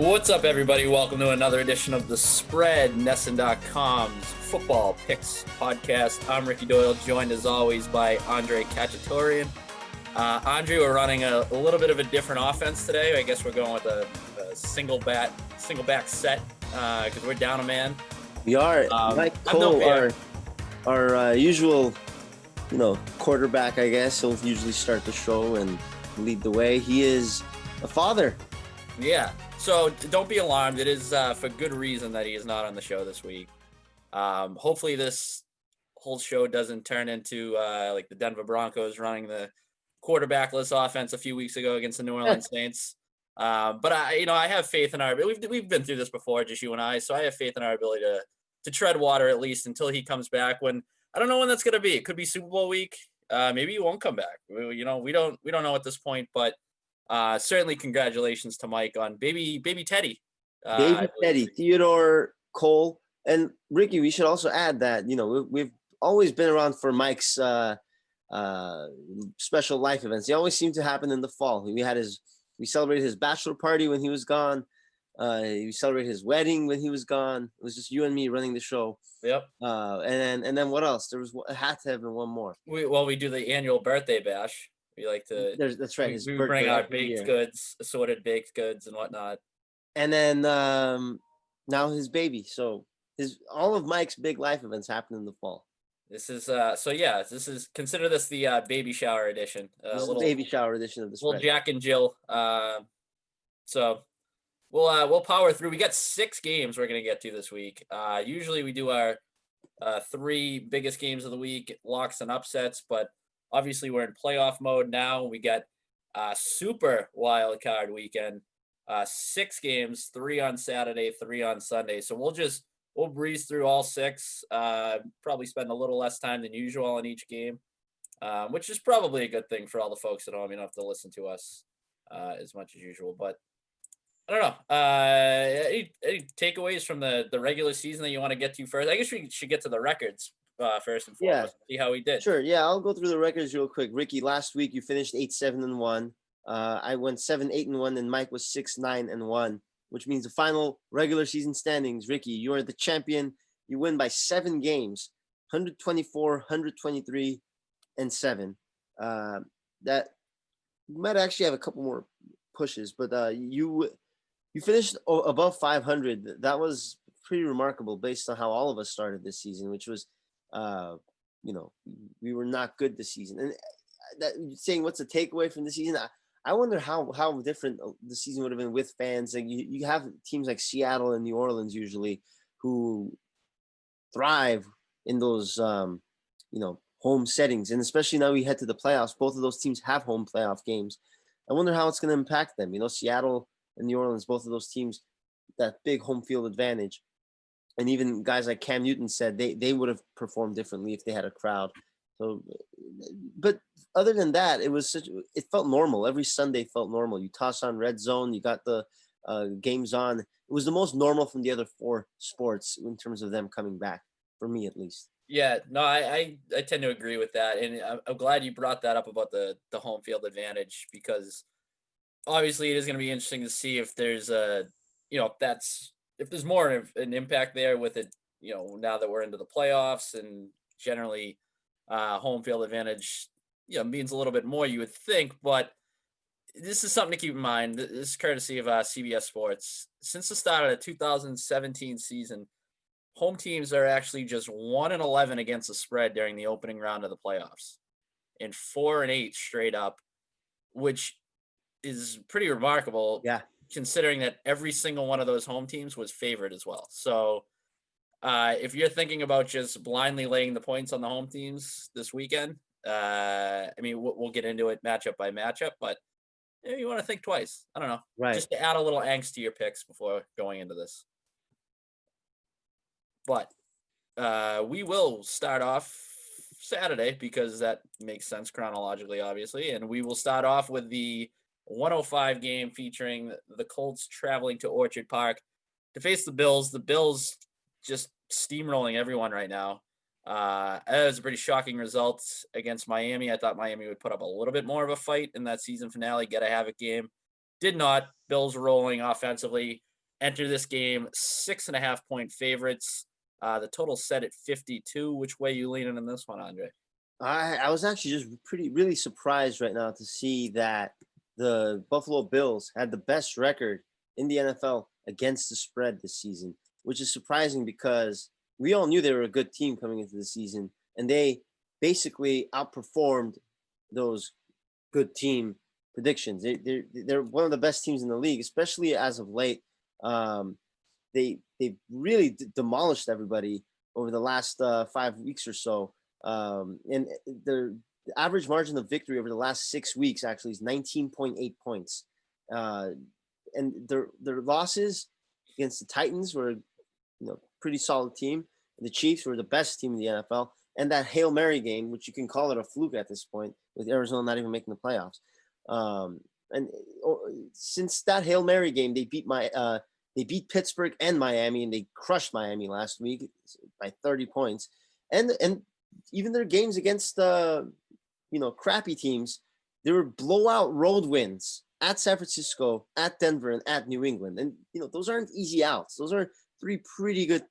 What's up, everybody? Welcome to another edition of The Spread, Nesson.com's football picks podcast. I'm Ricky Doyle, joined as always by Andre Khatchaturian. Andre, we're running a little bit of a different offense today. I guess we're going with a single back set because we're down a man. We are. Mike Cole, our usual, quarterback, I guess. He'll usually start the show and lead the way. He is a father. Yeah. So don't be alarmed. It is for good reason that he is not on the show this week. Hopefully this whole show doesn't turn into like the Denver Broncos running the quarterbackless offense a few weeks ago against the New Orleans Saints. But I have faith in our ability. We've been through this before, just you and I. So I have faith in our ability to tread water at least until he comes back. When I don't know when that's going to be. It could be Super Bowl week. Maybe he won't come back. We don't know at this point, but. Certainly congratulations to Mike on baby Teddy. Teddy, Theodore Cole. And Ricky, we should also add that, we've always been around for Mike's special life events. They always seem to happen in the fall. We celebrated his bachelor party when he was gone. We celebrated his wedding when he was gone. It was just you and me running the show. Yep. And then what else? It had to have been one more. We do the annual birthday bash. We like to. That's right. We bring out baked goods, assorted baked goods, and whatnot. And then now his baby. So all of Mike's big life events happen in the fall. This is consider this the baby shower edition. This is the baby shower edition of the Spread. Little Jack and Jill. So we'll power through. We got 6 games we're gonna get to this week. Usually we do our 3 biggest games of the week, locks and upsets, but. Obviously, we're in playoff mode now. We got a super wild card weekend, 6 games, 3 on Saturday, 3 on Sunday. So we'll breeze through all 6, probably spend a little less time than usual on each game, which is probably a good thing for all the folks at home. You don't have to listen to us as much as usual. But I don't know. Any takeaways from the regular season that you want to get to first? I guess we should get to the records. First and foremost, see how we did. Sure. Yeah, I'll go through the records real quick. Ricky, last week you finished 8-7-1. I went 7-8-1, and Mike was 6-9-1, which means the final regular season standings. Ricky, you are the champion. You win by 7 games, 124, 123, and 7. That you might actually have a couple more pushes, but you finished above 500. That was pretty remarkable based on how all of us started this season, which was. We were not good this season. And that saying what's the takeaway from the season? I wonder how different the season would have been with fans. Like you have teams like Seattle and New Orleans usually who thrive in those home settings, and especially now we head to the playoffs. Both of those teams have home playoff games. I wonder how it's going to impact them. Seattle and New Orleans, both of those teams, that big home field advantage. And even guys like Cam Newton said they would have performed differently if they had a crowd. So, but other than that, it felt normal. Every Sunday felt normal. You toss on Red Zone, you got the games on. It was the most normal from the other 4 sports in terms of them coming back, for me at least. Yeah, no, I tend to agree with that, and I'm glad you brought that up about the home field advantage, because obviously it is going to be interesting to see if there's if there's more of an impact there with it, now that we're into the playoffs, and generally home field advantage, means a little bit more, you would think. But this is something to keep in mind. This is courtesy of CBS Sports. Since the start of the 2017 season, home teams are actually just 1-11 against the spread during the opening round of the playoffs, and 4-8 straight up, which is pretty remarkable. Yeah. Considering that every single one of those home teams was favored as well. So if you're thinking about just blindly laying the points on the home teams this weekend, we'll get into it matchup by matchup, but you want to think twice. I don't know. Right. Just to add a little angst to your picks before going into this. But we will start off Saturday because that makes sense chronologically, obviously. And we will start off with the 105 game featuring the Colts traveling to Orchard Park to face the Bills. The Bills just steamrolling everyone right now. That was a pretty shocking result against Miami. I thought Miami would put up a little bit more of a fight in that season finale, get a havoc game. Did not. Bills rolling offensively. enter this game 6.5-point favorites. The total set at 52. Which way you leaning in this one, Andre? I was actually just really surprised right now to see that the Buffalo Bills had the best record in the NFL against the spread this season, which is surprising because we all knew they were a good team coming into the season, and they basically outperformed those good team predictions. They're one of the best teams in the league, especially as of late. Um, they really demolished everybody over the last 5 weeks or so. And the average margin of victory over the last 6 weeks actually is 19.8 points. And their losses against the Titans were, pretty solid team. The Chiefs were the best team in the NFL, and that Hail Mary game, which you can call it a fluke at this point, with Arizona not even making the playoffs. And since that Hail Mary game, they beat Pittsburgh and Miami, and they crushed Miami last week by 30 points. And even their games against crappy teams, they were blowout road wins at San Francisco, at Denver, and at New England. And those aren't easy outs. Those are three pretty good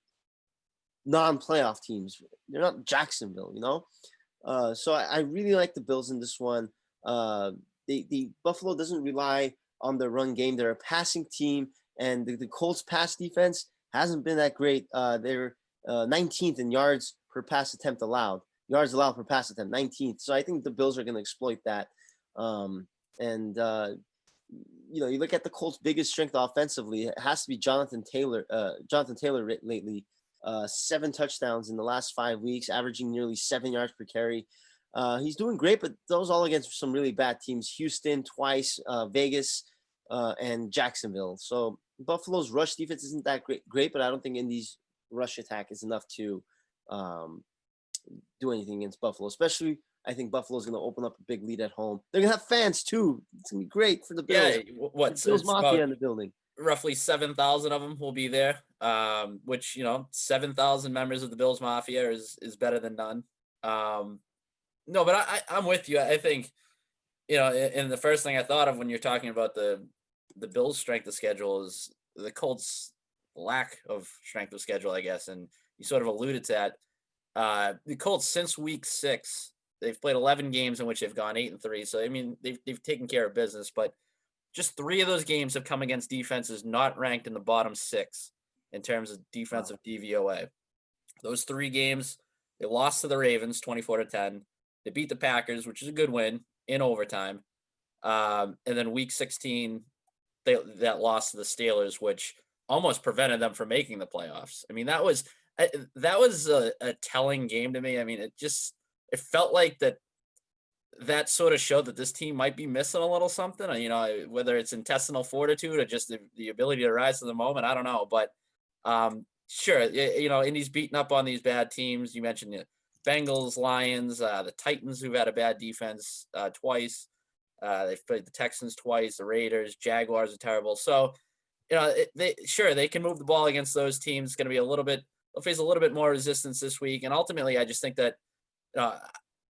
non-playoff teams. They're not Jacksonville, So I really like the Bills in this one. The Buffalo doesn't rely on the run game. They're a passing team, and the Colts pass defense hasn't been that great. They're 19th in yards per pass attempt allowed. Yards allowed per pass attempt, 19th. So I think the Bills are going to exploit that. You look at the Colts' biggest strength offensively, it has to be Jonathan Taylor. Jonathan Taylor lately, 7 touchdowns in the last 5 weeks, averaging nearly 7 yards per carry. He's doing great, but those all against some really bad teams: Houston twice, Vegas, and Jacksonville. So Buffalo's rush defense isn't that great, but I don't think Indy's rush attack is enough to do anything against Buffalo. Especially, I think Buffalo's going to open up a big lead at home. They're going to have fans too. It's going to be great for the Bills. Yeah, what's Bills Mafia in the building? Roughly 7,000 of them will be there. Which 7,000 members of the Bills Mafia is better than none. No, but I'm with you. I think, and the first thing I thought of when you're talking about the Bills' strength of schedule is the Colts' lack of strength of schedule, I guess. And you sort of alluded to that. The Colts, since week 6, they've played 11 games in which they've gone 8-3. So, I mean, they've taken care of business, but just 3 of those games have come against defenses not ranked in the bottom 6 in terms of defensive DVOA. Those 3 games, they lost to the Ravens 24-10. They beat the Packers, which is a good win, in overtime. And then week 16, that loss to the Steelers, which almost prevented them from making the playoffs. I mean, that was a telling game to me. I mean, it felt like that sort of showed that this team might be missing a little something, whether it's intestinal fortitude or just the ability to rise to the moment. I don't know, but sure, Indy's beating up on these bad teams. You mentioned the Bengals, Lions, the Titans, who've had a bad defense twice. They've played the Texans twice, the Raiders, Jaguars are terrible. So, they can move the ball against those teams. It's going to be they'll face a little bit more resistance this week. And ultimately, I just think that, I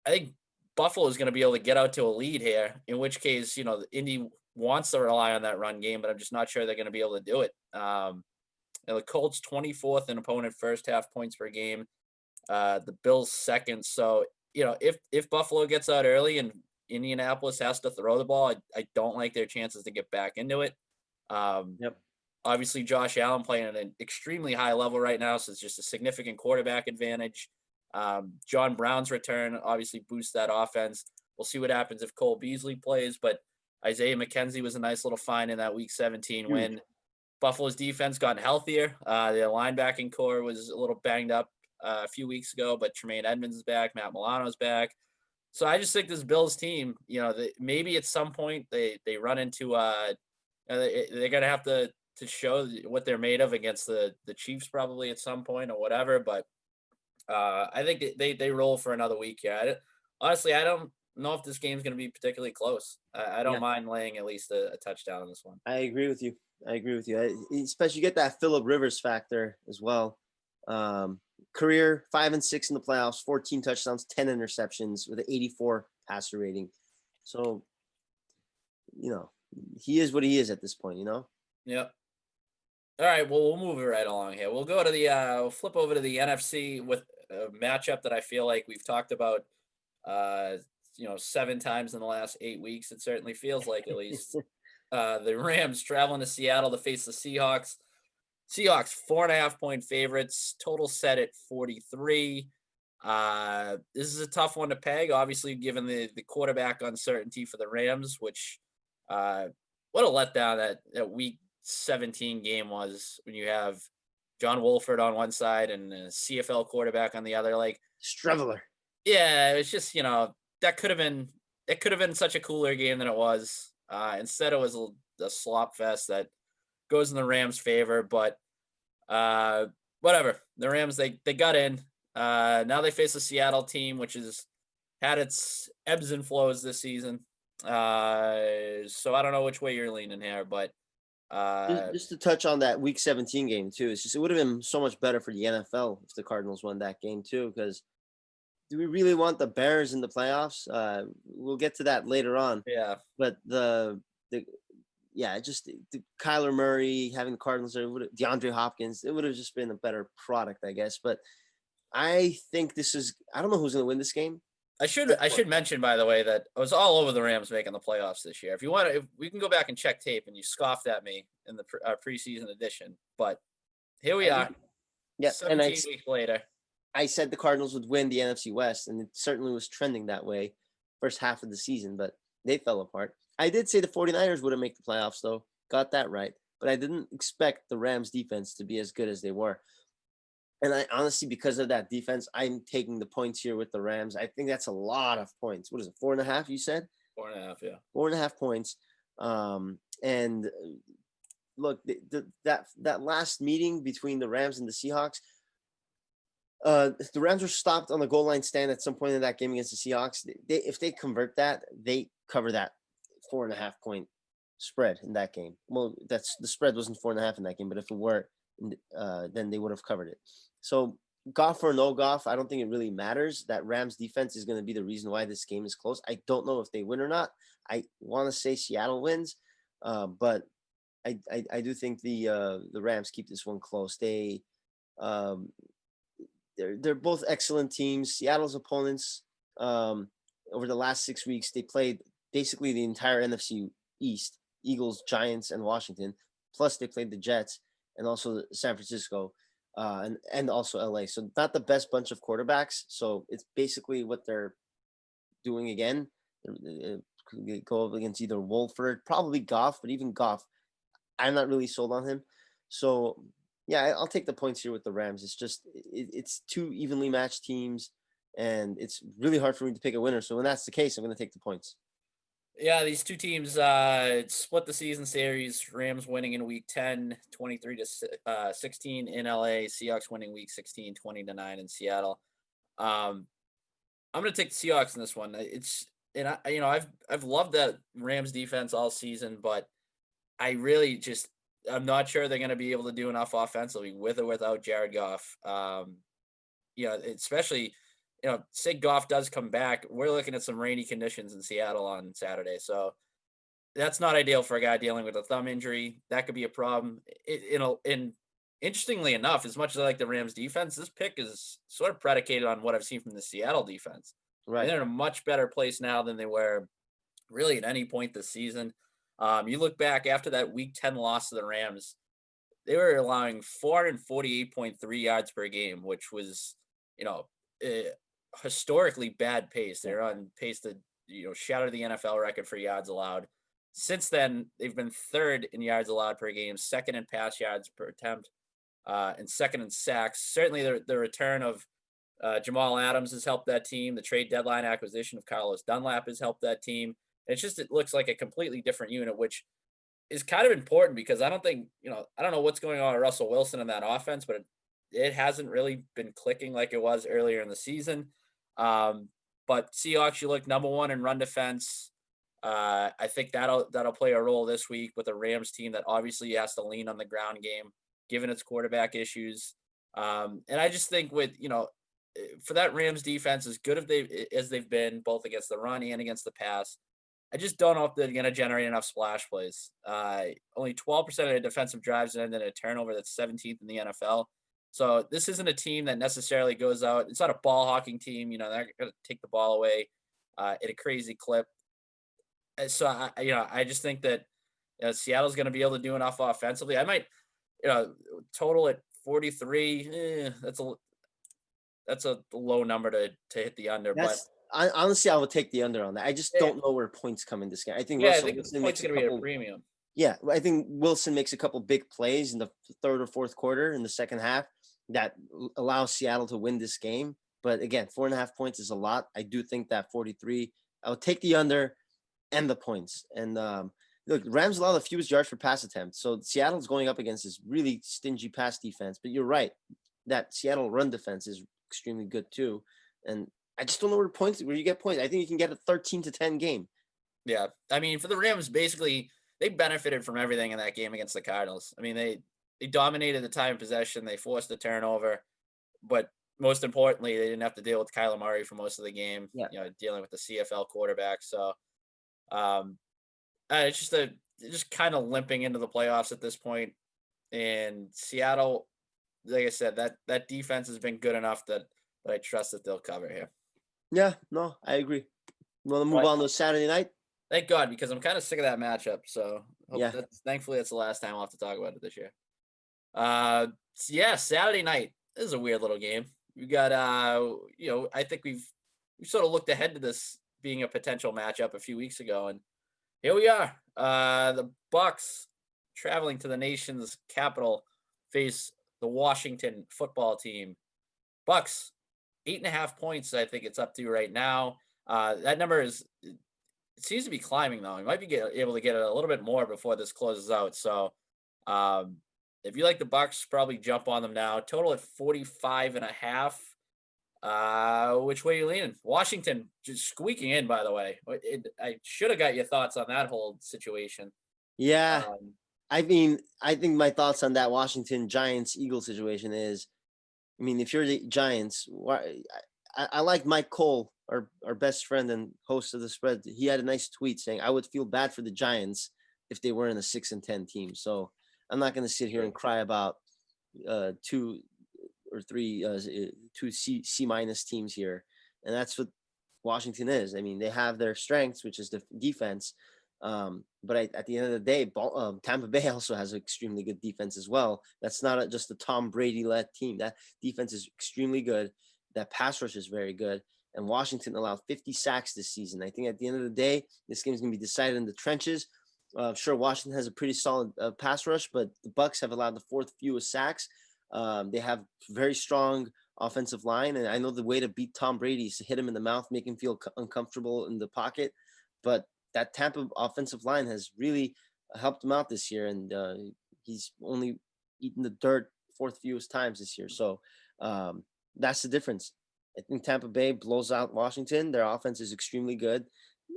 think Buffalo is going to be able to get out to a lead here, in which case, Indy wants to rely on that run game, but I'm just not sure they're going to be able to do it. The Colts 24th in opponent first half points per game. The Bills second. So, if Buffalo gets out early and Indianapolis has to throw the ball, I don't like their chances to get back into it. Yep. Obviously, Josh Allen playing at an extremely high level right now, so it's just a significant quarterback advantage. John Brown's return obviously boosts that offense. We'll see what happens if Cole Beasley plays, but Isaiah McKenzie was a nice little find in that Week 17 win. Buffalo's defense gotten healthier. The linebacking core was a little banged up a few weeks ago, but Tremaine Edmonds is back. Matt Milano's back. So I just think this Bills team, maybe at some point they run into they're going to have to show what they're made of against the Chiefs probably at some point or whatever. But I think they roll for another week here. Honestly, I don't know if this game's going to be particularly close. I don't mind laying at least a touchdown on this one. I agree with you. Especially you get that Phillip Rivers factor as well. Career 5-6 in the playoffs, 14 touchdowns, 10 interceptions with an 84 passer rating. So, he is what he is at this point, Yeah. All right, well, we'll move it right along here. We'll go to we'll flip over to the NFC with a matchup that I feel like we've talked about, uh, 7 times in the last 8 weeks. It certainly feels like, at least. The Rams traveling to Seattle to face the Seahawks. Seahawks 4.5 point favorites. Total set at 43. This is a tough one to peg, obviously, given the quarterback uncertainty for the Rams, which what a letdown that week 17 game was, when you have John Wolford on one side and a CFL quarterback on the other. Like, Struveler. yeah, it's just, that could have been it could have been such a cooler game than it was. Instead, it was a slop fest that goes in the Rams' favor. But whatever. The Rams, they got in. Now they face a Seattle team which has had its ebbs and flows this season. So I don't know which way you're leaning here, but Just to touch on that Week 17 game too, it's just it would have been so much better for the NFL if the Cardinals won that game too. Because do we really want the Bears in the playoffs? We'll get to that later on. yeah, But the yeah, just the Kyler Murray having the Cardinals there, DeAndre Hopkins, it would have just been a better product, I guess. But I think this is I don't know who's going to win this game. I should mention, by the way, that I was all over the Rams making the playoffs this year. If you want to, if we can go back and check tape, and you scoffed at me in the preseason edition, but here we are, Yeah, and 17 weeks later. I said the Cardinals would win the NFC West, and it certainly was trending that way first half of the season, but they fell apart. I did say the 49ers wouldn't make the playoffs, though. Got that right. But I didn't expect the Rams defense to be as good as they were. And I honestly, because of that defense, I'm taking the points here with the Rams. I think that's a lot of points. What is it, 4.5? You said 4.5, yeah. 4.5 points. And look, that last meeting between the Rams and the Seahawks, the Rams were stopped on the goal line stand at some point in that game against the Seahawks. If they convert that, they cover that 4.5 point spread in that game. Well, that's the spread wasn't 4.5 in that game, but if it were, then they would have covered it. So Goff or no Goff, I don't think it really matters. That Rams defense is going to be the reason why this game is close. I don't know if they win or not. I want to say Seattle wins, but I do think the Rams keep this one close. Um, they're both excellent teams. Seattle's opponents over the last 6 weeks, they played basically the entire NFC East: Eagles, Giants, and Washington. Plus, they played the Jets and also San Francisco, and also LA. So not the best bunch of quarterbacks. So it's basically what they're doing again. They go up against either Wolford, probably Goff, but even Goff, I'm not really sold on him. So yeah, I'll take the points here with the Rams. It's just it's two evenly matched teams, and it's really hard for me to pick a winner. So when that's the case, I'm going to take the points. Yeah, these two teams split the season series. Rams winning in week 10, 23-16 in LA. Seahawks winning week 16, 20-9 in Seattle. I'm going to take the Seahawks in this one. I've loved that Rams defense all season, but I really just I'm not sure they're going to be able to do enough offensively with or without Jared Goff. Especially, say Goff does come back, we're looking at some rainy conditions in Seattle on Saturday. So that's not ideal for a guy dealing with a thumb injury. That could be a problem. And interestingly enough, as much as I like the Rams defense, this pick is sort of predicated on what I've seen from the Seattle defense. Right. They're in a much better place now than they were really at any point this season. You look back after that week 10 loss to the Rams, they were allowing 448.3 yards per game, which was, a historically bad pace. They're on pace to, shatter the NFL record for yards allowed. Since then, they've been third in yards allowed per game, second in pass yards per attempt, and second in sacks. Certainly the return of Jamal Adams has helped that team. The trade deadline acquisition of Carlos Dunlap has helped that team. It looks like a completely different unit, which is kind of important because I don't know what's going on with Russell Wilson in that offense, but it hasn't really been clicking like it was earlier in the season. But Seahawks, you look number one in run defense. I think that'll play a role this week with a Rams team that obviously has to lean on the ground game, given its quarterback issues. And I just think for that Rams defense, as good as they've been both against the run and against the pass, I just don't know if they're going to generate enough splash plays. Only 12% of their defensive drives ended in a turnover. That's 17th in the NFL. So this isn't a team that necessarily goes out. It's not a ball hawking team. They're going to take the ball away at a crazy clip. So I just think that Seattle's going to be able to do enough offensively. I might, total at 43. That's a low number to hit the under. Honestly, I would take the under on that. I just don't know where points come in this game. I think I Russell think Wilson the points makes going to be a premium. Yeah, I think Wilson makes a couple big plays in the third or fourth quarter in the second half that allows Seattle to win this game. But again, 4.5 points is a lot. I do think that 43. I would take the under and the points. And look, Rams allow the fewest yards for pass attempts. So Seattle's going up against this really stingy pass defense. But you're right, that Seattle run defense is extremely good too. And I just don't know where you get points. I think you can get a 13-10 game. Yeah, I mean, for the Rams, basically they benefited from everything in that game against the Cardinals. I mean, they dominated the time of possession. They forced the turnover, but most importantly, they didn't have to deal with Kyler Murray for most of the game. Yeah. Dealing with the CFL quarterback. So, it's just kind of limping into the playoffs at this point. And Seattle, like I said, that defense has been good enough that I trust that they'll cover here. Yeah, no, I agree. You want to move on to Saturday night? Thank God, because I'm kind of sick of that matchup. So thankfully that's the last time I'll have to talk about it this year. Saturday night. This is a weird little game. We got I think we sort of looked ahead to this being a potential matchup a few weeks ago, and here we are. The Bucks traveling to the nation's capital face the Washington football team. Bucks 8.5 points. I think it's up to right now. That number it seems to be climbing though. We might be able to get it a little bit more before this closes out. So, if you like the Bucks, probably jump on them now. Total at 45.5. Which way are you leaning? Washington just squeaking in, by the way. I should have got your thoughts on that whole situation. Yeah. I mean, I think my thoughts on that Washington Giants-Eagles situation is, I mean, if you're the Giants, I like Mike Cole, our best friend and host of the spread. He had a nice tweet saying, I would feel bad for the Giants if they were in a 6-10 team. So I'm not going to sit here and cry about 2 or 3 C- teams here. And that's what Washington is. I mean, they have their strengths, which is the defense. But at the end of the day, Tampa Bay also has an extremely good defense as well. That's not just a Tom Brady-led team. That defense is extremely good. That pass rush is very good. And Washington allowed 50 sacks this season. I think at the end of the day, this game is going to be decided in the trenches. Sure, Washington has a pretty solid pass rush, but the Bucks have allowed the 4th fewest sacks. They have very strong offensive line, and I know the way to beat Tom Brady is to hit him in the mouth, make him feel uncomfortable in the pocket. But that Tampa offensive line has really helped him out this year, and he's only eaten the dirt 4th fewest times this year. So that's the difference. I think Tampa Bay blows out Washington. Their offense is extremely good.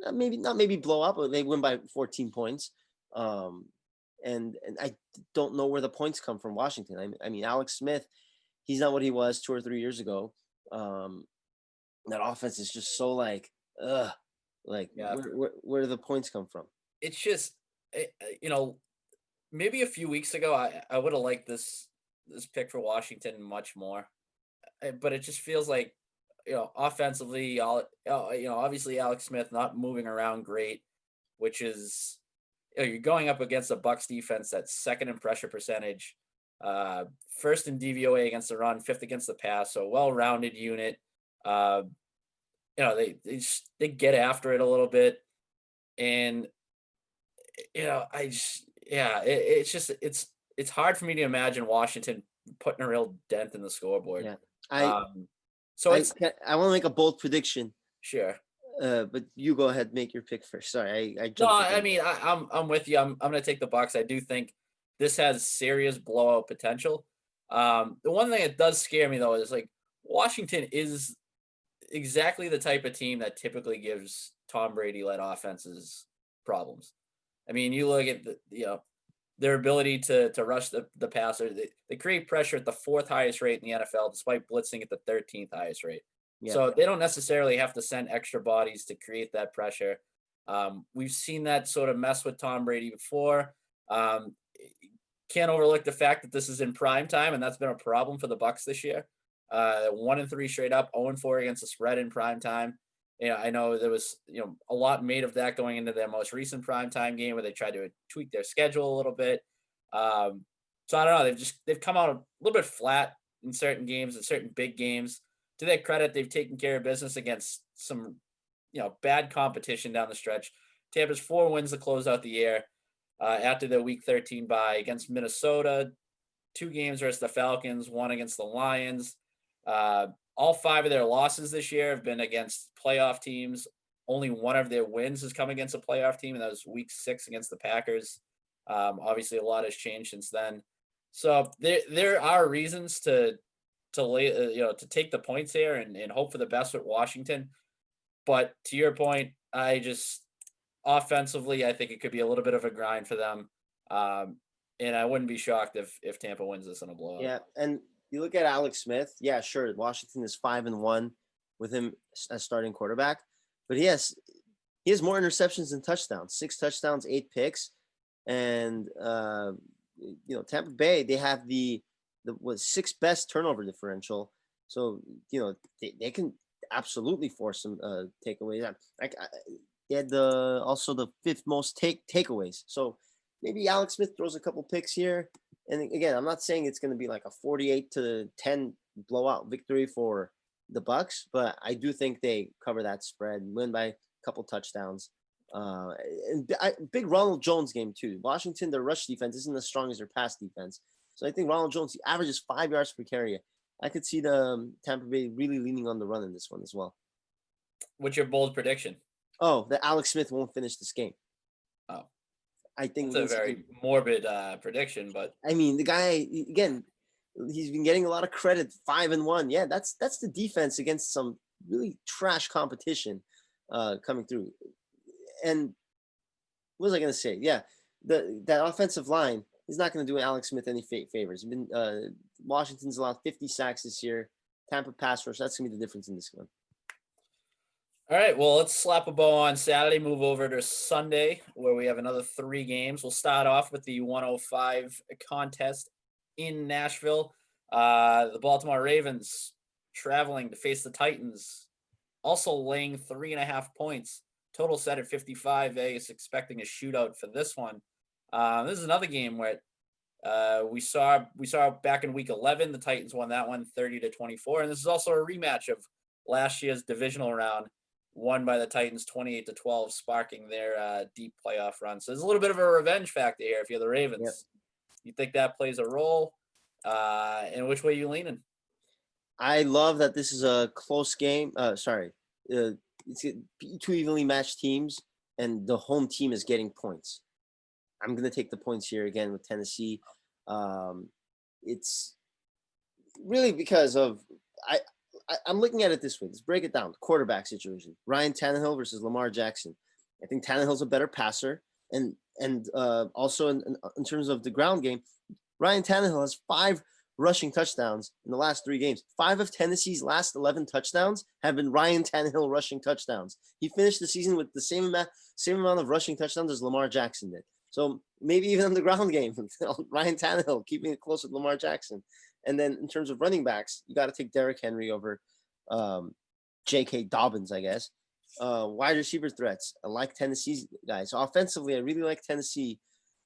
Not maybe blow up, but they win by 14 points. And I don't know where the points come from Washington. I mean, Alex Smith, he's not what he was 2 or 3 years ago. That offense is just so where do the points come from? It's just, maybe a few weeks ago, I would have liked this pick for Washington much more, but it just feels like, offensively, obviously Alex Smith not moving around great, which is, you're going up against the Bucks defense that's 2nd in pressure percentage, 1st in DVOA against the run, 5th against the pass. So well-rounded unit. They get after it a little bit, and it's hard for me to imagine Washington putting a real dent in the scoreboard. Yeah, I want to make a bold prediction. Sure. But you go ahead, make your pick first. Sorry, I jumped. No, I mean, I'm with you. I'm going to take the Bucks. I do think this has serious blowout potential. The one thing that does scare me though is Washington is exactly the type of team that typically gives Tom Brady-led offenses problems. I mean, you look at their ability to rush the passer. They create pressure at the 4th highest rate in the NFL, despite blitzing at the 13th highest rate. Yeah. So they don't necessarily have to send extra bodies to create that pressure. We've seen that sort of mess with Tom Brady before. Um, can't overlook the fact that this is in prime time, and that's been a problem for the Bucs this year. 1-3 straight up, 0-4 against the spread in prime time. Yeah, I know there was a lot made of that going into their most recent primetime game where they tried to tweak their schedule a little bit. So I don't know. They've come out a little bit flat in certain games, in certain big games. To their credit, they've taken care of business against some bad competition down the stretch. Tampa's 4 wins to close out the year after their Week 13 bye against Minnesota, 2 games versus the Falcons, 1 against the Lions. All 5 of their losses this year have been against playoff teams. Only 1 of their wins has come against a playoff team, and that was Week 6 against the Packers. Obviously, a lot has changed since then. So there are reasons to lay to take the points here and hope for the best with Washington. But to your point, offensively, I think it could be a little bit of a grind for them. And I wouldn't be shocked if Tampa wins this in a blowout. Yeah, and you look at Alex Smith. Yeah, sure, Washington is 5-1 with him as starting quarterback, but he has more interceptions than touchdowns. 6 touchdowns, 8 picks, and Tampa Bay, they have the 6th best turnover differential. So they can absolutely force some takeaways. They had also the 5th most takeaways. So maybe Alex Smith throws a couple picks here. And again, I'm not saying it's going to be like a 48-10 blowout victory for the Bucs, but I do think they cover that spread, win by a couple touchdowns. And big Ronald Jones game too. Washington, their rush defense isn't as strong as their pass defense. So I think Ronald Jones, he averages 5 yards per carry. I could see the Tampa Bay really leaning on the run in this one as well. What's your bold prediction? Oh, that Alex Smith won't finish this game. Oh, I think it's a very morbid prediction, but I mean, the guy, again, he's been getting a lot of credit. 5-1. Yeah, that's the defense against some really trash competition coming through. And what was I going to say? Yeah, that offensive line is not going to do Alex Smith any favors. Washington's allowed 50 sacks this year. Tampa pass rush. That's going to be the difference in this one. All right, well, let's slap a bow on Saturday, move over to Sunday, where we have another 3 games. We'll start off with the 105 contest in Nashville. The Baltimore Ravens traveling to face the Titans, also laying 3.5 points. Total set at 55. Vegas expecting a shootout for this one. This is another game where we saw back in Week 11, the Titans won that one 30-24, and this is also a rematch of last year's divisional round, won by the Titans 28-12, sparking their deep playoff run. So there's a little bit of a revenge factor here if you're the Ravens. Yep. You think that plays a role? And which way are you leaning? I love that this is a close game. It's 2 evenly matched teams, and the home team is getting points. I'm going to take the points here again with Tennessee. It's really because of I'm looking at it this way. Let's break it down. Quarterback situation. Ryan Tannehill versus Lamar Jackson. I think Tannehill's a better passer. And also in terms of the ground game, Ryan Tannehill has 5 rushing touchdowns in the last 3 games. 5 of Tennessee's last 11 touchdowns have been Ryan Tannehill rushing touchdowns. He finished the season with the same amount of rushing touchdowns as Lamar Jackson did. So maybe even on the ground game, Ryan Tannehill keeping it close with Lamar Jackson. And then in terms of running backs, you got to take Derrick Henry over J.K. Dobbins, I guess. Wide receiver threats. I like Tennessee's guys. So offensively, I really like Tennessee.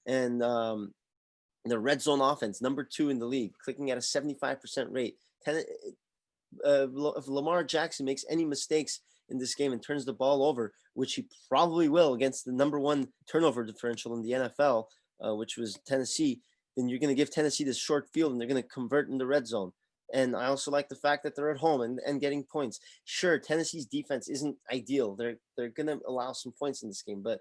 And the red zone offense, number 2 in the league, clicking at a 75% rate. If Lamar Jackson makes any mistakes in this game and turns the ball over, which he probably will against the number 1 turnover differential in the NFL, which was Tennessee, then you're going to give Tennessee this short field and they're going to convert in the red zone. And I also like the fact that they're at home and getting points. Sure, Tennessee's defense isn't ideal. They're going to allow some points in this game, but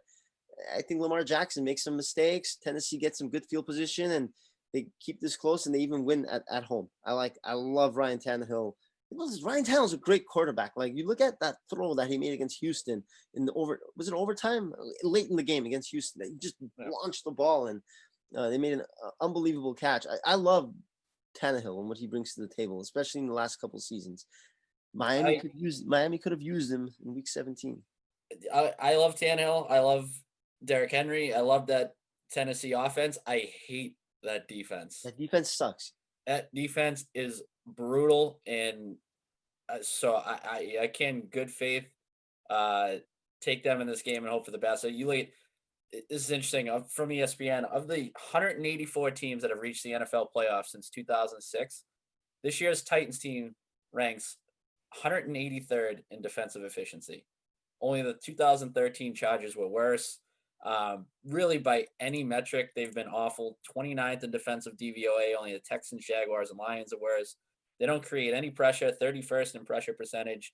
I think Lamar Jackson makes some mistakes. Tennessee gets some good field position and they keep this close and they even win at home. I love Ryan Tannehill. Ryan Tannehill's a great quarterback. Like, you look at that throw that he made against Houston in the was it overtime? Late in the game against Houston. He just launched the ball and they made an unbelievable catch. I love Tannehill and what he brings to the table, especially in the last couple of seasons. Miami could have used him in Week 17. I love Tannehill. I love Derrick Henry. I love that Tennessee offense. I hate that defense. That defense sucks. That defense is brutal, and so I can good faith uh, take them in this game and hope for the best. So you look at this is interesting. From ESPN, of the 184 teams that have reached the NFL playoffs since 2006, this year's Titans team ranks 183rd in defensive efficiency. Only the 2013 Chargers were worse. Really, by any metric, they've been awful. 29th in defensive DVOA. Only the Texans, Jaguars, and Lions are worse. They don't create any pressure. 31st in pressure percentage.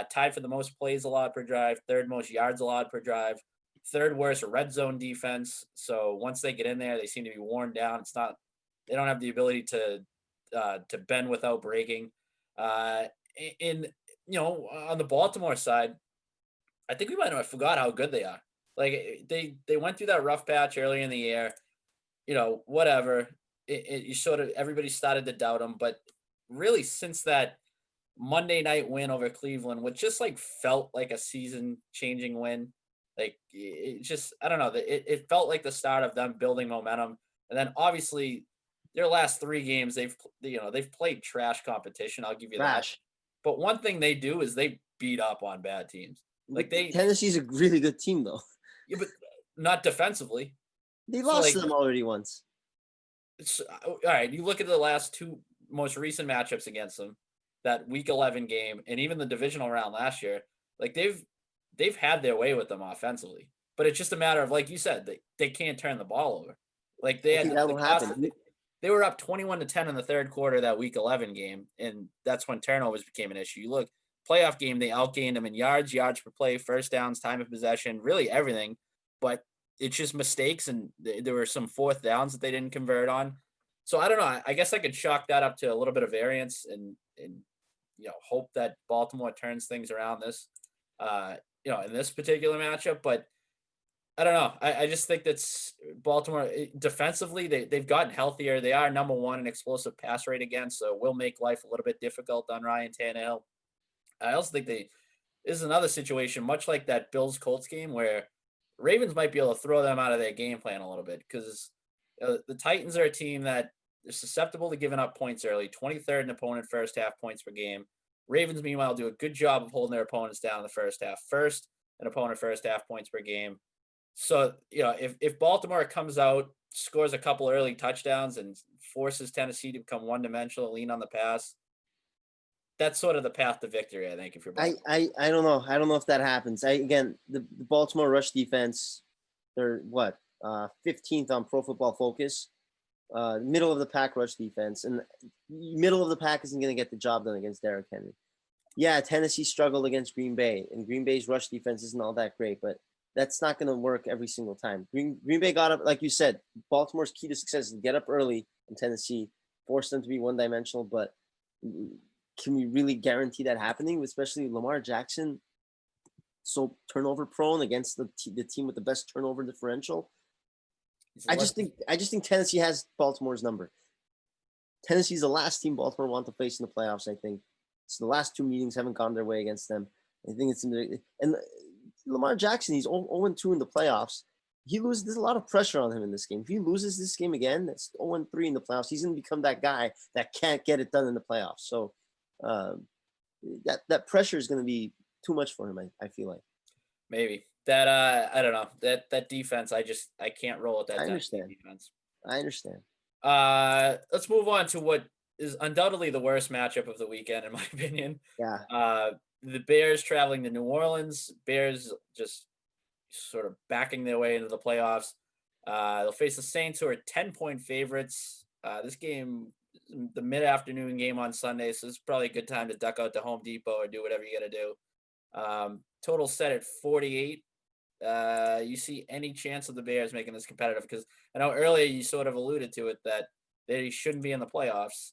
Tied for the most plays allowed per drive. Third most yards allowed per drive. Third worst red zone defense. So once they get in there, they seem to be worn down. It's not. They don't have the ability to bend without breaking. In on the Baltimore side, I think we might have forgot how good they are. Like they went through that rough patch earlier in the year. Whatever. You sort of everybody started to doubt them, but really since that Monday night win over Cleveland, which just like felt like a season changing win. Like it just I don't know. It felt like the start of them building momentum, and then obviously their last 3 games they've played trash competition. I'll give you that. Trash. But one thing they do is they beat up on bad teams. Like Tennessee's a really good team though. Yeah, but not defensively. They So, lost like, to them already once. It's all right. You look at the last 2 most recent matchups against them, that Week 11 game, and even the divisional round last year. Like they've had their way with them offensively, but it's just a matter of like you said, they can't turn the ball over. Like they I had think that will happen. They were up 21-10 in the third quarter of that Week 11 game, and that's when turnovers became an issue. You look playoff game, they outgained them in yards per play, first downs, time of possession, really everything. But it's just mistakes, and there were some fourth downs that they didn't convert on. So I don't know. I guess I could chalk that up to a little bit of variance, and hope that Baltimore turns things around in this particular matchup. But I don't know. I just think that's Baltimore defensively. They've gotten healthier. They are number 1 in explosive pass rate again, so will make life a little bit difficult on Ryan Tannehill. I also think this is another situation, much like that Bills Colts game, where Ravens might be able to throw them out of their game plan a little bit because the Titans are a team that is susceptible to giving up points early, 23rd in opponent first half points per game. Ravens, meanwhile, do a good job of holding their opponents down in the first half. First in opponent first half points per game. So, if Baltimore comes out, scores a couple early touchdowns, and forces Tennessee to become one-dimensional, lean on the pass, that's sort of the path to victory, I think, if you're Baltimore. I don't know. I don't know if that happens. The Baltimore rush defense, they're 15th on Pro Football Focus. Middle of the pack rush defense, and middle of the pack isn't going to get the job done against Derrick Henry. Yeah, Tennessee struggled against Green Bay, and Green Bay's rush defense isn't all that great, but that's not going to work every single time. Green Bay got up, like you said. Baltimore's key to success is to get up early in Tennessee, force them to be one-dimensional. But can we really guarantee that happening? Especially Lamar Jackson, so turnover prone against the team with the best turnover differential. I just think Tennessee has Baltimore's number. Tennessee's the last team Baltimore want to face in the playoffs. I think so. The last 2 meetings haven't gone their way against them. I think and Lamar Jackson, he's 0-2 in the playoffs. There's a lot of pressure on him in this game. If he loses this game again, that's 0-3 in the playoffs. He's going to become that guy that can't get it done in the playoffs. So that pressure is going to be too much for him. I feel like maybe that I don't know that defense. I can't roll with that. I understand. Defense. I understand. Let's move on to what is undoubtedly the worst matchup of the weekend, in my opinion. Yeah. The Bears traveling to New Orleans. Bears just sort of backing their way into the playoffs. They'll face the Saints, who are 10-point favorites. This game, the mid-afternoon game on Sunday, so it's probably a good time to duck out to Home Depot or do whatever you got to do. Total set at 48. You see any chance of the Bears making this competitive? Because I know earlier you sort of alluded to it that they shouldn't be in the playoffs.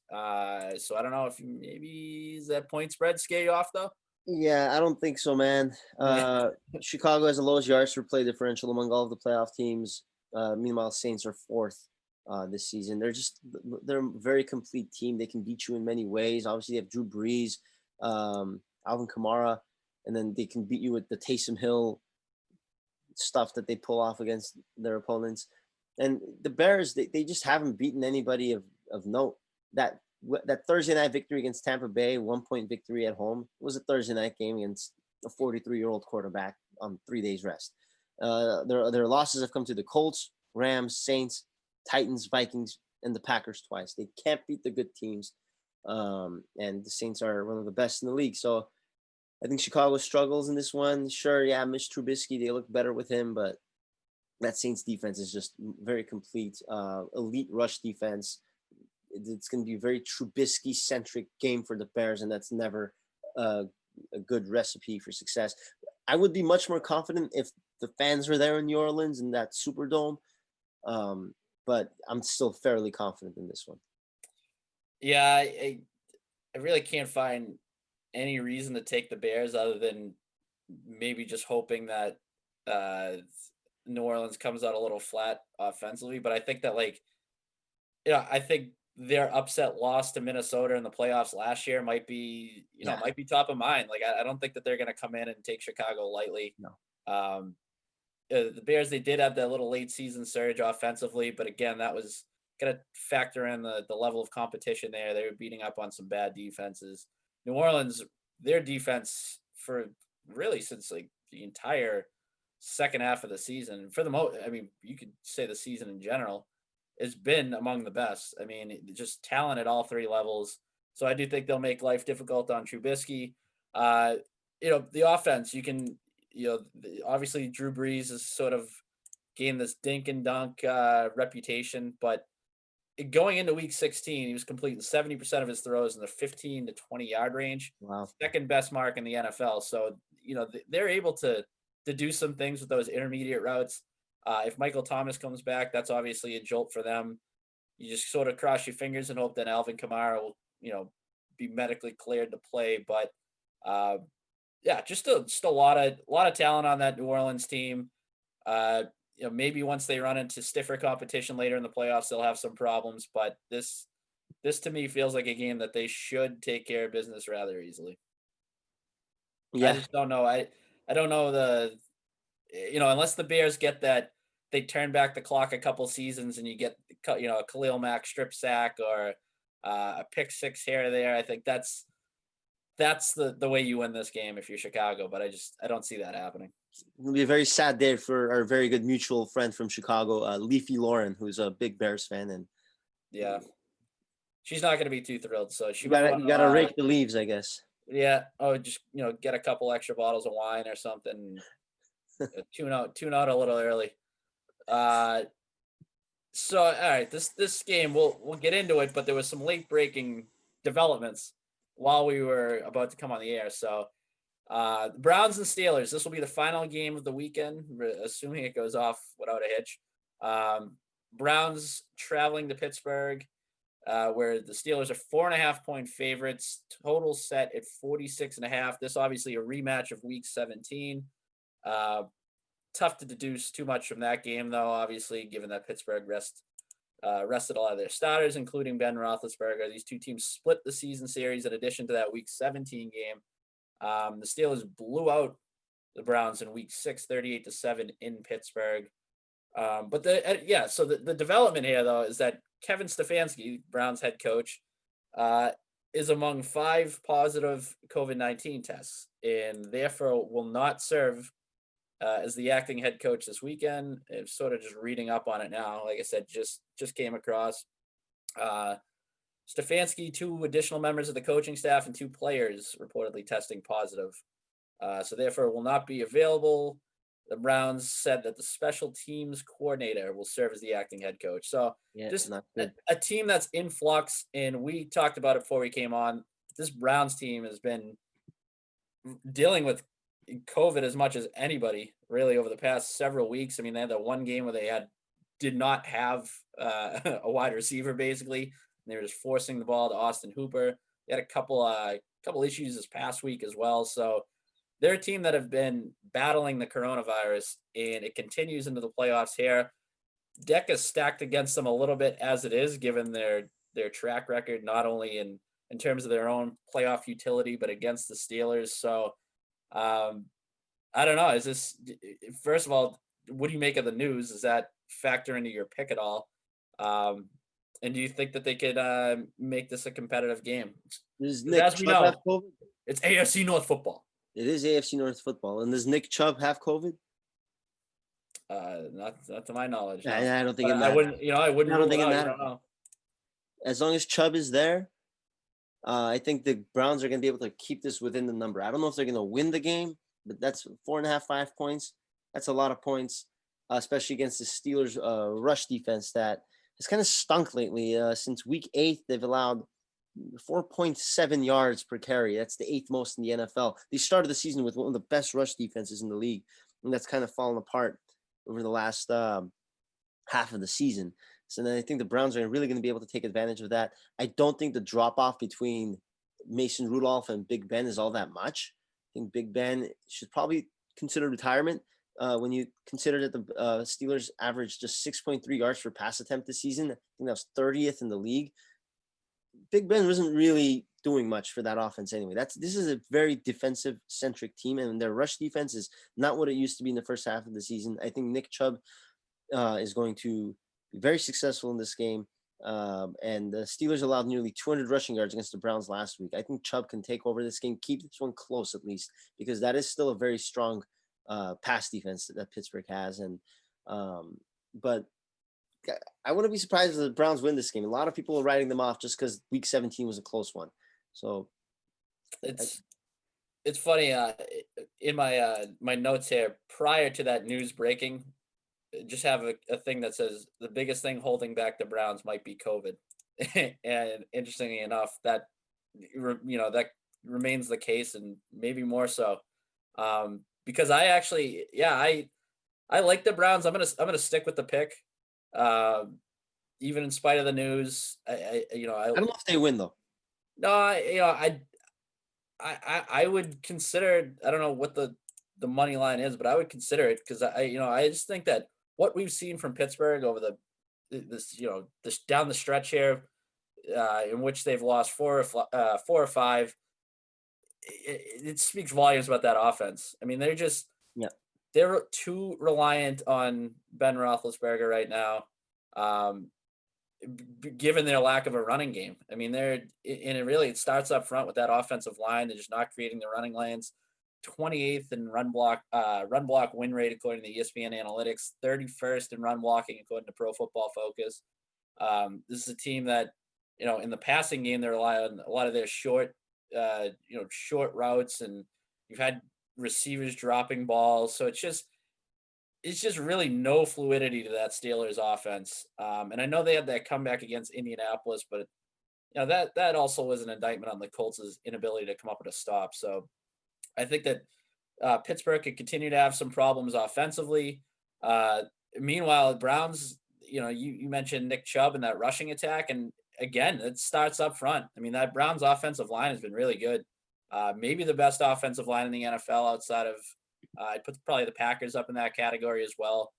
So I don't know if maybe is that point spread scare you off though? Yeah, I don't think so, man. Chicago has the lowest yards per play differential among all of the playoff teams. Meanwhile, Saints are 4th this season. They're a very complete team. They can beat you in many ways. Obviously, they have Drew Brees, Alvin Kamara, and then they can beat you with the Taysom Hill stuff that they pull off against their opponents. And the Bears, they just haven't beaten anybody of note. That Thursday night victory against Tampa Bay, 1-point victory at home, was a Thursday night game against a 43-year-old quarterback on 3 days rest. Their losses have come to the Colts, Rams, Saints, Titans, Vikings, and the Packers twice. They can't beat the good teams. And the Saints are one of the best in the league. So I think Chicago struggles in this one. Sure, yeah, Mitch Trubisky, they look better with him, but that Saints defense is just very complete. Elite rush defense. It's going to be a very Trubisky-centric game for the Bears, and that's never a good recipe for success. I would be much more confident if the fans were there in New Orleans in that Superdome, but I'm still fairly confident in this one. Yeah, I really can't find any reason to take the Bears other than maybe just hoping that New Orleans comes out a little flat offensively. But I think that, like, I think their upset loss to Minnesota in the playoffs last year might be, might be top of mind. Like, I don't think that they're going to come in and take Chicago lightly. No. The Bears, they did have that little late season surge offensively, but again, that was going to factor in the level of competition there. They were beating up on some bad defenses. New Orleans, their defense for really since like the entire second half of the season, for the most, I mean, you could say the season in general, has been among the best. I mean, just talent at all three levels. So I do think they'll make life difficult on Trubisky. The offense, you can, obviously Drew Brees has sort of gained this dink and dunk reputation, but going into week 16, he was completing 70% of his throws in the 15 to 20 yard range. Wow. Second best mark in the NFL. So, they're able to do some things with those intermediate routes. If Michael Thomas comes back, that's obviously a jolt for them. You just sort of cross your fingers and hope that Alvin Kamara will, be medically cleared to play. But just a lot of talent on that New Orleans team. Maybe once they run into stiffer competition later in the playoffs, they'll have some problems. But this to me feels like a game that they should take care of business rather easily. Yeah. I just don't know. I don't know unless the Bears get that, they turn back the clock a couple seasons and you get, a Khalil Mack strip sack or a pick six here or there. I think that's the way you win this game if you're Chicago, but I don't see that happening. It'll be a very sad day for our very good mutual friend from Chicago, Leafy Lauren, who's a big Bears fan, and yeah, she's not going to be too thrilled. So you gotta rake the leaves, I guess. Yeah. Oh, just get a couple extra bottles of wine or something. Tune out a little early. So all right, this game we'll get into it, but there was some late breaking developments while we were about to come on the air. So the Browns and Steelers, this will be the final game of the weekend, assuming it goes off without a hitch. Browns traveling to Pittsburgh, where the Steelers are 4.5-point favorites, total set at 46.5. This obviously a rematch of week 17. Tough to deduce too much from that game, though, obviously, given that Pittsburgh rested a lot of their starters, including Ben Roethlisberger. These two teams split the season series in addition to that week 17 game. The Steelers blew out the Browns in week 6, 38-7 in Pittsburgh. But the development here, though, is that Kevin Stefanski, Browns head coach, is among 5 positive COVID-19 tests and therefore will not serve as the acting head coach this weekend. I'm sort of just reading up on it now. Like I said, just came across. Stefanski, 2 additional members of the coaching staff and 2 players reportedly testing positive. So therefore will not be available. The Browns said that the special teams coordinator will serve as the acting head coach. So just a team that's in flux, and we talked about it before we came on. This Browns team has been dealing with COVID as much as anybody really over the past several weeks. I mean, they had that one game where they did not have a wide receiver basically. And they were just forcing the ball to Austin Hooper. They had a couple issues this past week as well. So they're a team that have been battling the coronavirus, and it continues into the playoffs here. Deck is stacked against them a little bit as it is, given their track record, not only in terms of their own playoff utility, but against the Steelers. So I don't know. Is this first of all? What do you make of the news? Does that factor into your pick at all? And do you think that they could make this a competitive game? Does Because Nick as we Chubb have know, COVID? it's AFC North football. It is AFC North football. And does Nick Chubb have COVID? Not to my knowledge, no. I don't think But it I matters. wouldn't, I wouldn't I don't rule it think it out. You matters. don't know. As long as Chubb is there, I think the Browns are going to be able to keep this within the number. I don't know if they're going to win the game, but that's 4.5, 5 points. That's a lot of points, especially against the Steelers' rush defense that has kind of stunk lately. Since week 8, they've allowed 4.7 yards per carry. That's the 8th most in the NFL. They started the season with one of the best rush defenses in the league, and that's kind of fallen apart over the last half of the season. So then I think the Browns are really going to be able to take advantage of that. I don't think the drop off between Mason Rudolph and Big Ben is all that much. I think Big Ben should probably consider retirement. When you consider that the Steelers averaged just 6.3 yards per pass attempt this season, I think that was 30th in the league. Big Ben wasn't really doing much for that offense anyway. This is a very defensive centric team, and their rush defense is not what it used to be in the first half of the season. I think Nick Chubb is going to be very successful in this game. And the Steelers allowed nearly 200 rushing yards against the Browns last week. I think Chubb can take over this game, keep this one close at least, because that is still a very strong pass defense that Pittsburgh has. And but I wouldn't be surprised if the Browns win this game. A lot of people are writing them off just because Week 17 was a close one. So it's funny. In my notes here, prior to that news breaking, just have a thing that says the biggest thing holding back the Browns might be COVID. And interestingly enough, that that remains the case, and maybe more so. Because I actually, I like the Browns. I'm gonna stick with the pick. Even in spite of the news, I don't know if they win though. No, I would consider. I don't know what the money line is, but I would consider it because I just think that what we've seen from Pittsburgh over this down the stretch here, in which they've lost 4 or 5, it speaks volumes about that offense. I mean, they're too reliant on Ben Roethlisberger right now, given their lack of a running game. I mean, it starts up front with that offensive line. They're just not creating the running lanes. 28th in run block win rate according to ESPN Analytics, 31st in run blocking according to Pro Football Focus. This is a team that in the passing game they rely on a lot of their short routes, and you've had receivers dropping balls, so it's just really no fluidity to that Steelers offense. And I know they had that comeback against Indianapolis, but that also was an indictment on the Colts' inability to come up with a stop. So I think that Pittsburgh could continue to have some problems offensively. Meanwhile, the Browns, you mentioned Nick Chubb and that rushing attack, and again, it starts up front. I mean, that Browns offensive line has been really good. Maybe the best offensive line in the NFL outside of, I'd put probably the Packers up in that category as well.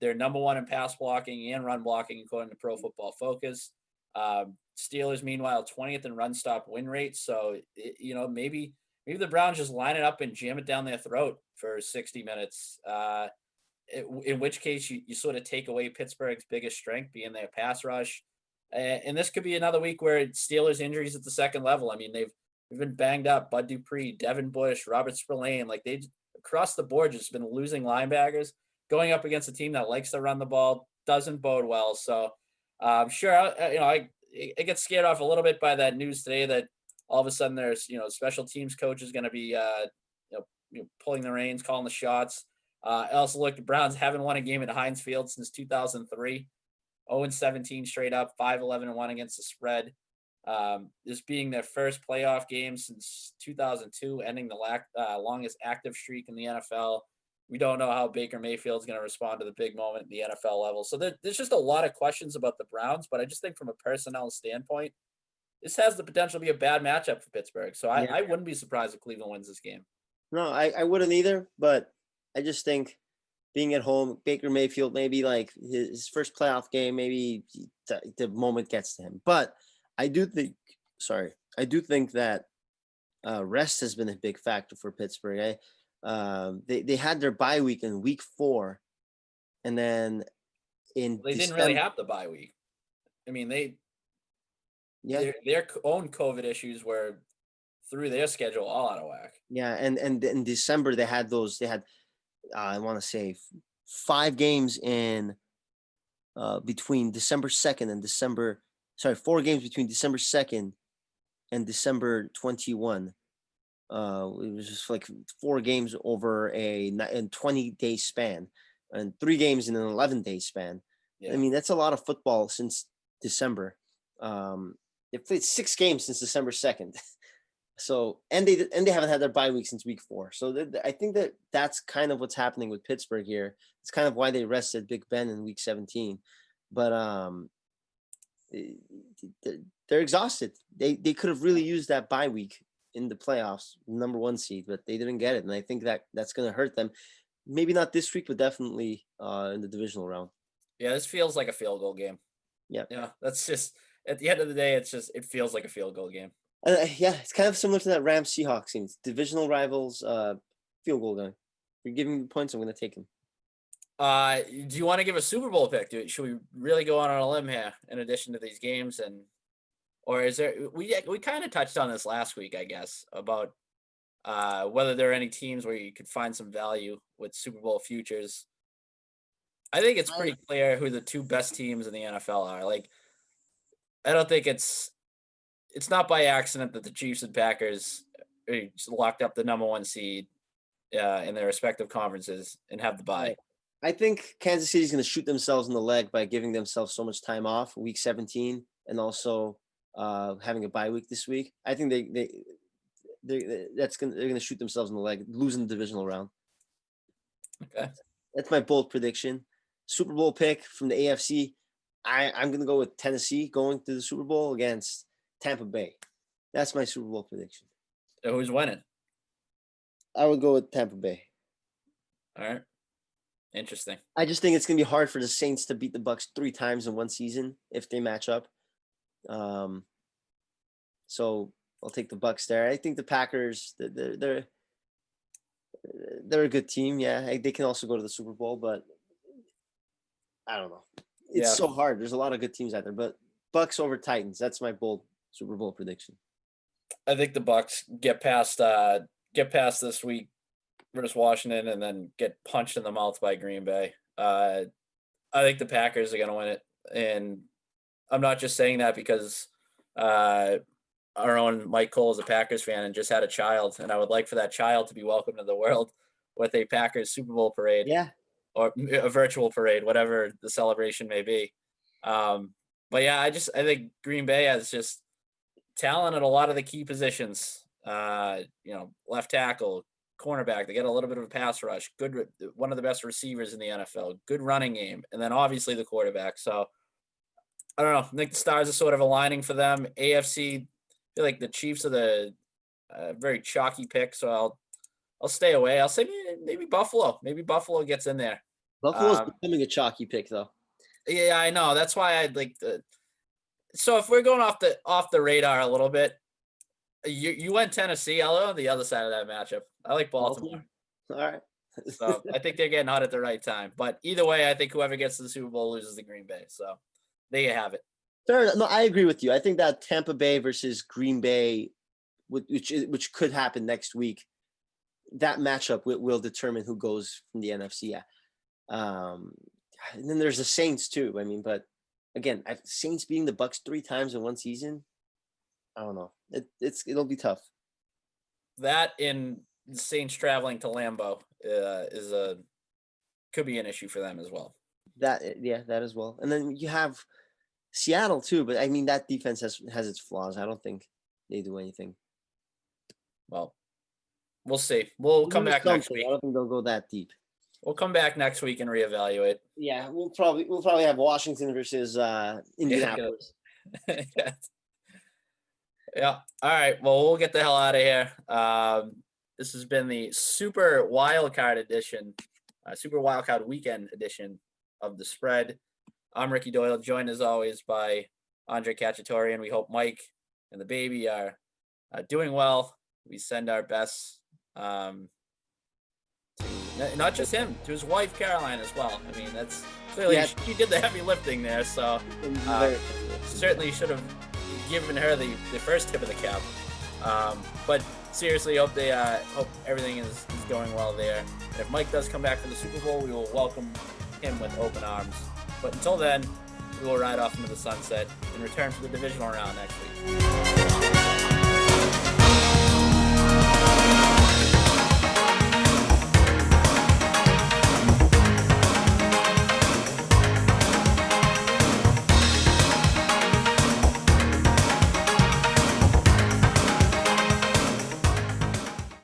They're number 1 in pass blocking and run blocking according to Pro Football Focus. Steelers, meanwhile, 20th in run stop win rate. So, maybe the Browns just line it up and jam it down their throat for 60 minutes. In which case you sort of take away Pittsburgh's biggest strength, being their pass rush. And this could be another week where Steelers injuries at the second level. I mean, they've been banged up. Bud Dupree, Devin Bush, Robert Spillane, like they across the board just been losing linebackers. Going up against a team that likes to run the ball doesn't bode well. So sure, I get scared off a little bit by that news today that all of a sudden there's special teams coach is going to be pulling the reins, calling the shots. I also look, the Browns haven't won a game at Heinz Field since 2003. 0-17 straight up, 5-11-1 against the spread. This being their first playoff game since 2002, ending the longest active streak in the NFL. We don't know how Baker Mayfield's going to respond to the big moment in the NFL level. So there's just a lot of questions about the Browns, but I just think from a personnel standpoint, this has the potential to be a bad matchup for Pittsburgh. So I wouldn't be surprised if Cleveland wins this game. No, I wouldn't either, but I just think being at home, Baker Mayfield, maybe like his first playoff game, maybe the moment gets to him. But I do think that Rest has been a big factor for Pittsburgh. They had their bye week in week 4, and then in They didn't really December, have the bye week. I mean, yeah, their own COVID issues were through their schedule all out of whack. yeah, and in December they had I want to say 5 games in between December 2nd and 4 games between December 2nd and December 21. It was just like 4 games over a 20-day span, and 3 games in an 11-day span. Yeah. I mean, that's a lot of football since December. They played 6 games since December 2nd. So, and they haven't had their bye week since week 4. So I think that's kind of what's happening with Pittsburgh here. It's kind of why they rested Big Ben in week 17. But they're exhausted. They could have really used that bye week in the playoffs, number 1 seed, but they didn't get it, and I think that's going to hurt them. Maybe not this week, but definitely in the divisional round. Yeah, this feels like a field goal game. Yeah. Yeah, that's just at the end of the day, it feels like a field goal game. Yeah, it's kind of similar to that Rams Seahawks game. It's divisional rivals, field goal game. If you're giving me points, I'm going to take them. Do you want to give a Super Bowl pick? Should we really go on a limb here in addition to these games, or is there? We kind of touched on this last week, I guess, about whether there are any teams where you could find some value with Super Bowl futures. I think it's pretty clear who the 2 best teams in the NFL are. Like, I don't think it's not by accident that the Chiefs and Packers locked up the number 1 seed in their respective conferences and have the bye. I think Kansas City's going to shoot themselves in the leg by giving themselves so much time off, week 17, and also having a bye week this week. I think they're going to shoot themselves in the leg, losing the divisional round. Okay, that's my bold prediction. Super Bowl pick from the AFC. I'm going to go with Tennessee going to the Super Bowl against Tampa Bay. That's my Super Bowl prediction. So who's winning? I would go with Tampa Bay. All right. Interesting. I just think it's going to be hard for the Saints to beat the Bucs 3 times in one season if they match up. So I'll take the Bucs there. I think the Packers, they're a good team. Yeah, they can also go to the Super Bowl, but I don't know. It's so hard. There's a lot of good teams out there, but Bucs over Titans. That's my bold Super Bowl prediction. I think the Bucs get past this week versus Washington and then get punched in the mouth by Green Bay. I think the Packers are going to win it, and I'm not just saying that because our own Mike Cole is a Packers fan and just had a child, and I would like for that child to be welcomed to the world with a Packers Super Bowl parade. Yeah. Or a virtual parade, whatever the celebration may be. But yeah, I think Green Bay has just talent at a lot of the key positions. Left tackle, cornerback. They get a little bit of a pass rush. Good, one of the best receivers in the NFL. Good running game, and then obviously the quarterback. So I don't know. I think the stars are sort of aligning for them. AFC, I feel like the Chiefs are the very chalky pick. So I'll stay away. I'll say maybe Buffalo. Maybe Buffalo gets in there. Buffalo's becoming a chalky pick, though. Yeah, I know. That's why I'd like the. So if we're going off the radar a little bit, you went Tennessee. I'll go on the other side of that matchup. I like Baltimore. All right. So I think they're getting hot at the right time. But either way, I think whoever gets to the Super Bowl loses to Green Bay. So there you have it. Fair. No, I agree with you. I think that Tampa Bay versus Green Bay, which could happen next week, that matchup will determine who goes from the NFC. And then there's the Saints too. I mean, but again, Saints beating the Bucs 3 times in one season, I don't know. It'll be tough. That in Saints traveling to Lambeau could be an issue for them as well. That as well. And then you have Seattle too, but I mean that defense has its flaws. I don't think they do anything. Well, we'll see. We'll come back next week. I don't think they'll go that deep. We'll come back next week and reevaluate. Yeah, we'll probably have Washington versus Indianapolis. Yeah. All right. Well, we'll get the hell out of here. This has been the Super Wildcard edition, Super Wildcard Weekend edition of The Spread. I'm Ricky Doyle, joined as always by Andre Khatchaturian. We hope Mike and the baby are doing well we send our best, not just him, to his wife Caroline as well. I mean, that's clearly she did the heavy lifting there, so certainly should have given her the first tip of the cap. But seriously, hope everything is going well there. And if Mike does come back for the Super Bowl, we will welcome him with open arms. But until then, we will ride off into the sunset and return for the divisional round next week.